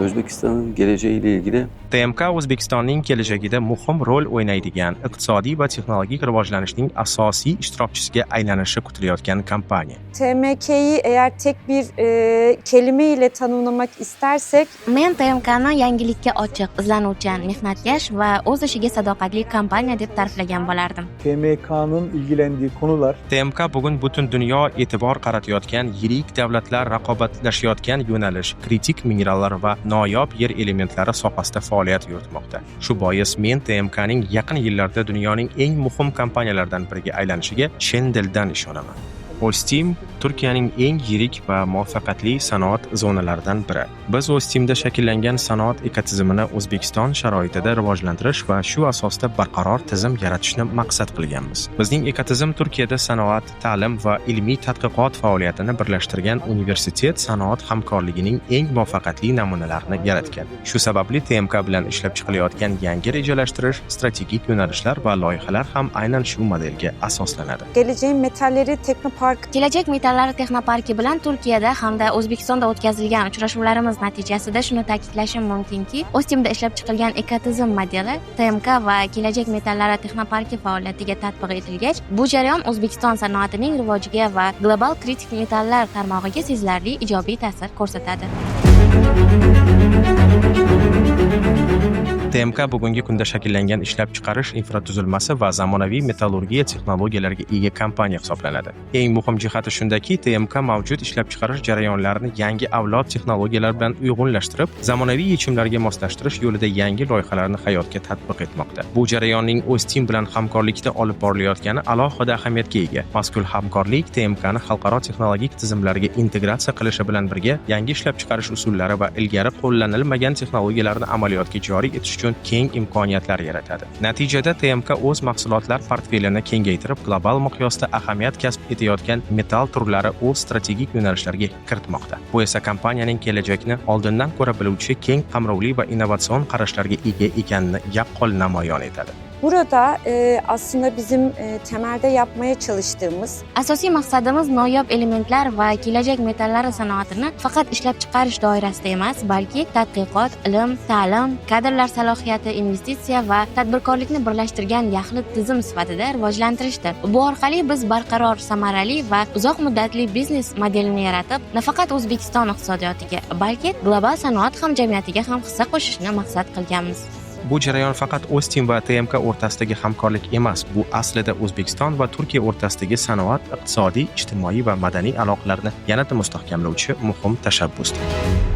O'zbekistonning kelajagiga ilgili TMK O'zbekistonning kelajagida muhim rol o'ynaydigan iqtisodiy va texnologik rivojlanishning asosiy ishtirokchisiga aylanishi kutilayotgan kompaniya. TMK'yi eğer tek bir kelime ile tanımlamak istersek, Men TMKni yangilikka ochiq, izlanuvchan, mehnatkash va o'z ishiga sadoqatli kompaniya deb ta'riflagan bo'lardim. TMK'nın ilgilendiği konular TMK bugun butun dunyo e'tibor qaratayotgan yirik davlatlar raqobatlashayotgan yo'nalish, kritik minerallar va noyob yer elementlari sohasida faoliyat yuritmoqda. Shu bois men TMKning yaqin yillarda dunyoning eng muhim kompaniyalaridan biriga aylanishiga chin dildan ishonaman. Ostim Turkiyaning eng yirik va muvaffaqiyatli sanoat zonalaridan biri. Biz Ostimda shakllangan sanoat ekotizimini O'zbekiston sharoitida rivojlantirish va shu asosda barqaror tizim yaratishni maqsad qilganmiz. Bizning ekotizim Turkiyada sanoat, ta'lim va ilmiy tadqiqot faoliyatini birlashtirgan universitet sanoat hamkorligining eng muvaffaqiyatli namunalarini yaratgan. Shu sababli TMK bilan ishlab chiqilayotgan yangi rejalashtirish, strategik yo'nalishlar va loyihalar ham aynan shu modelga asoslanadi. geleceğin metalleri Teknopark Kelajak metallari texnoparki bilan Turkiyada hamda O'zbekistonda o'tkazilgan uchrashuvlarimiz natijasida shuni ta'kidlashim mumkinki, Ostimda ishlab chiqilgan ekotizim modeli TMK va Kelajak metallari texnoparki faoliyatiga tatbiq etilgach, bu jarayon O'zbekiston sanoatining rivojiga va global kritik metallar tarmog'iga sezilarli ijobiy ta'sir ko'rsatadi. TMK bugungi kunda shakllangan ishlab chiqarish infratuzilmasi va zamonaviy metallurgiya texnologiyalariga ega kompaniya hisoblanadi. Eng muhim jihati shundaki, TMK mavjud ishlab chiqarish jarayonlarini yangi avlod texnologiyalar bilan uyg'unlashtirib, zamonaviy yechimlarga moslashtirish yo'lida yangi loyihalarni hayotga tatbiq etmoqda. Bu jarayonning Ostim bilan hamkorlikda olib borilayotgani alohida ahamiyatga ega. Mazkur hamkorlik TMKni xalqaro texnologik tizimlarga integratsiya qilishi bilan birga yangi ishlab chiqarish usullari va ilgari qo'llanilmagan texnologiyalarni amaliyotga joriy etish uchun keng imkoniyatlar yaratadi. Natijada TMK o'z mahsulotlar portfelini kengaytirib, global miqyosda ahamiyat kasb etayotgan metall turlari o'z strategik yo'nalishlarga kiritmoqda. Bu esa kompaniyaning kelajakni oldindan ko'ra biluvchi, keng qamrovli va innovatsion qarashlarga ega ekanini yaqqol namoyon etadi. Burada aslında bizim temelde yapmaya çalıştığımız Asosiy maqsadimiz noyob elementlar va kelajak metallari sanoatini faqat ishlab chiqarish doirasida emas, balki tadqiqot, ilm, ta'lim, kadrlar salohiyati, investitsiya va tadbirkorlikni birlashtirgan yaxlit tizim sifatida rivojlantirishdir. Bu orqali biz barqaror, samarali va uzoq muddatli biznes modelini yaratib, nafaqat O'zbekiston iqtisodiyotiga, balki global sanoat hamjamiyatiga ham hissa qo'shishni maqsad qilganmiz. Bu jarayon faqat Ostim va TMK o'rtasidagi hamkorlik emas, bu aslida O'zbekiston va Turkiya o'rtasidagi sanoat, iqtisodiy, ijtimoiy va madaniy aloqalarni yanada mustahkamlovchi muhim tashabbusdir.